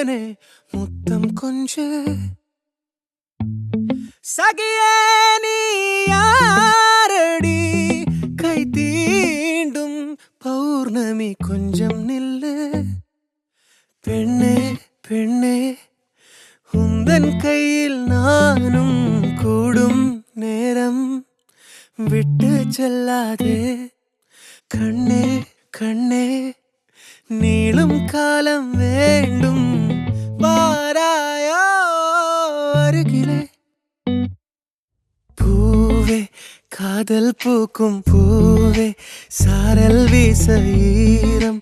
தேனே முத்தம் கொஞ்சு சகியே நீ யாரடி கை தீண்டும் பௌர்ணமி கொஞ்சம் நில்லு பெண்ணே பெண்ணே உந்தன் கையில் நானும் கூடும் நேரம் விட்டு செல்லாதே கண்ணே கண்ணே நீளும் காலம் வேண்டும் வாராயோ அருகிலே பூவே காதல் பூக்கும் பூவே சாரல் வீச ஈரம்